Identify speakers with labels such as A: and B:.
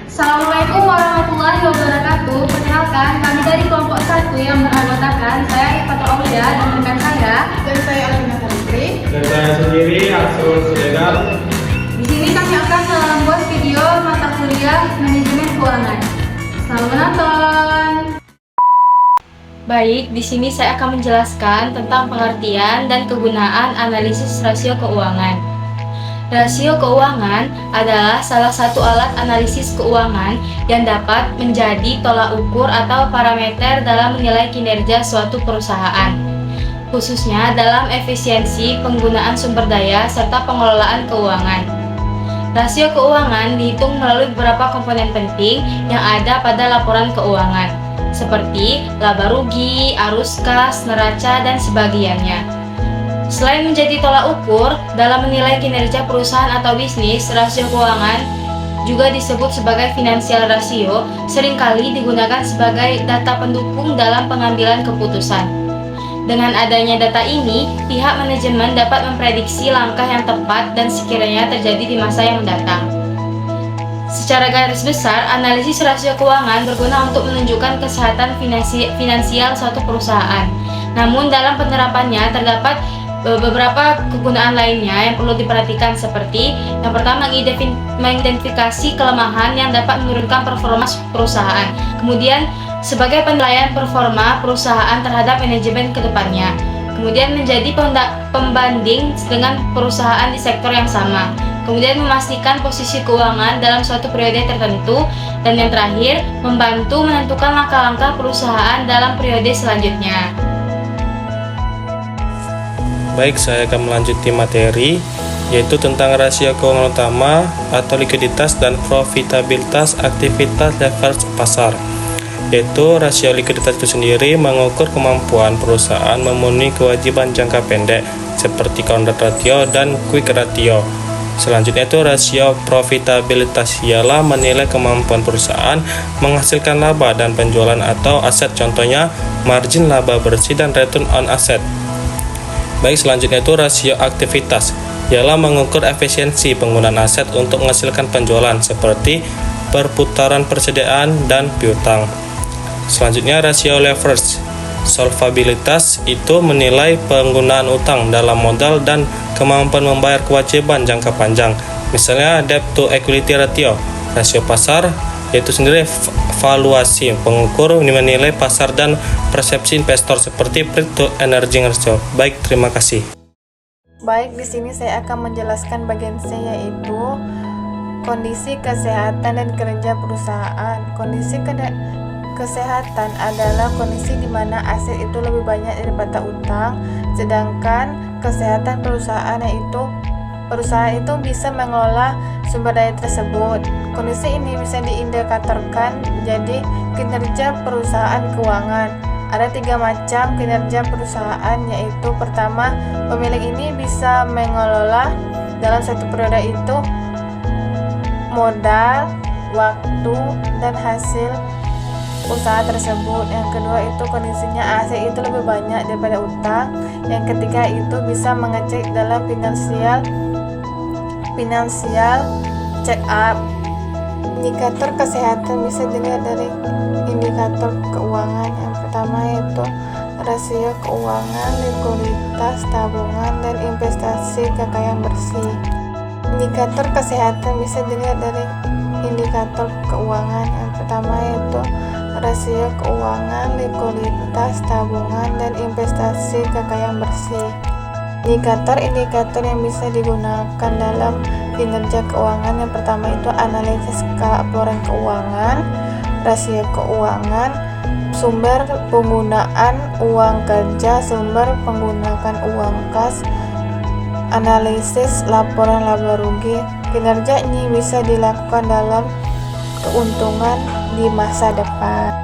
A: Assalamualaikum warahmatullahi wabarakatuh. Perkenalkan, kami dari kelompok 1 yang beranggotakan saya Ifatul Aulia dan rekan saya.
B: Dan saya Alina Putri.
C: Dan saya sendiri Arsul Sulegar.
A: Di sini kami akan membuat video mata kuliah manajemen keuangan. Selamat menonton. Baik, di sini saya akan menjelaskan tentang pengertian dan kegunaan analisis rasio keuangan. Rasio keuangan adalah salah satu alat analisis keuangan yang dapat menjadi tolak ukur atau parameter dalam menilai kinerja suatu perusahaan, khususnya dalam efisiensi penggunaan sumber daya serta pengelolaan keuangan. Rasio keuangan dihitung melalui beberapa komponen penting yang ada pada laporan keuangan, seperti laba rugi, arus kas, neraca, dan sebagiannya. Selain menjadi tolak ukur dalam menilai kinerja perusahaan atau bisnis, rasio keuangan juga disebut sebagai financial ratio, seringkali digunakan sebagai data pendukung dalam pengambilan keputusan. Dengan adanya data ini, pihak manajemen dapat memprediksi langkah yang tepat dan sekiranya terjadi di masa yang mendatang. Secara garis besar, analisis rasio keuangan berguna untuk menunjukkan kesehatan finansial suatu perusahaan. Namun dalam penerapannya terdapat beberapa kegunaan lainnya yang perlu diperhatikan, seperti yang pertama, mengidentifikasi kelemahan yang dapat menurunkan performa perusahaan. Kemudian sebagai penilaian performa perusahaan terhadap manajemen ke depannya. Kemudian menjadi pembanding dengan perusahaan di sektor yang sama. Kemudian memastikan posisi keuangan dalam suatu periode tertentu. Dan yang terakhir, membantu menentukan langkah-langkah perusahaan dalam periode selanjutnya.
C: Baik, saya akan melanjuti materi, yaitu tentang rasio keuangan utama atau likuiditas dan profitabilitas aktivitas leverage pasar. Yaitu rasio likuiditas itu sendiri mengukur kemampuan perusahaan memenuhi kewajiban jangka pendek seperti current ratio dan quick ratio. Selanjutnya itu rasio profitabilitas, ialah menilai kemampuan perusahaan menghasilkan laba dan penjualan atau aset, contohnya margin laba bersih dan return on asset. Baik, selanjutnya itu rasio aktivitas, ialah mengukur efisiensi penggunaan aset untuk menghasilkan penjualan seperti perputaran persediaan dan piutang. Selanjutnya rasio leverage, solvabilitas, itu menilai penggunaan utang dalam modal dan kemampuan membayar kewajiban jangka panjang. Misalnya debt to equity ratio. Rasio pasar, yaitu sendiri valuasi, pengukur menilai pasar dan persepsi investor seperti price to earnings ratio. Baik, terima kasih.
B: Baik, di sini saya akan menjelaskan bagian C, yaitu kondisi kesehatan dan kerja perusahaan. Kondisi kesehatan adalah kondisi di mana aset itu lebih banyak daripada utang, sedangkan kesehatan perusahaan itu bisa mengelola sumber daya tersebut. Kondisi ini bisa diindikatorkan jadi kinerja perusahaan keuangan. Ada 3 macam kinerja perusahaan, yaitu pertama, pemilik ini bisa mengelola dalam satu periode itu modal, waktu, dan hasil usaha tersebut. Yang kedua itu kondisinya aset itu lebih banyak daripada utang. Yang ketiga itu bisa mengecek dalam finansial check up. Indikator kesehatan bisa dilihat dari indikator keuangan. Yang pertama yaitu rasio keuangan, likuiditas, tabungan, dan investasi kekayaan bersih. Indikator kesehatan bisa dilihat dari indikator keuangan. Yang pertama yaitu rasio keuangan, likuiditas, tabungan, dan investasi kekayaan bersih. Indikator yang bisa digunakan dalam kinerja keuangan, yang pertama itu analisis laporan keuangan, rasio keuangan, sumber penggunaan uang kerja, sumber penggunaan uang kas, analisis laporan laba rugi. Kinerja ini bisa dilakukan dalam keuntungan di masa depan.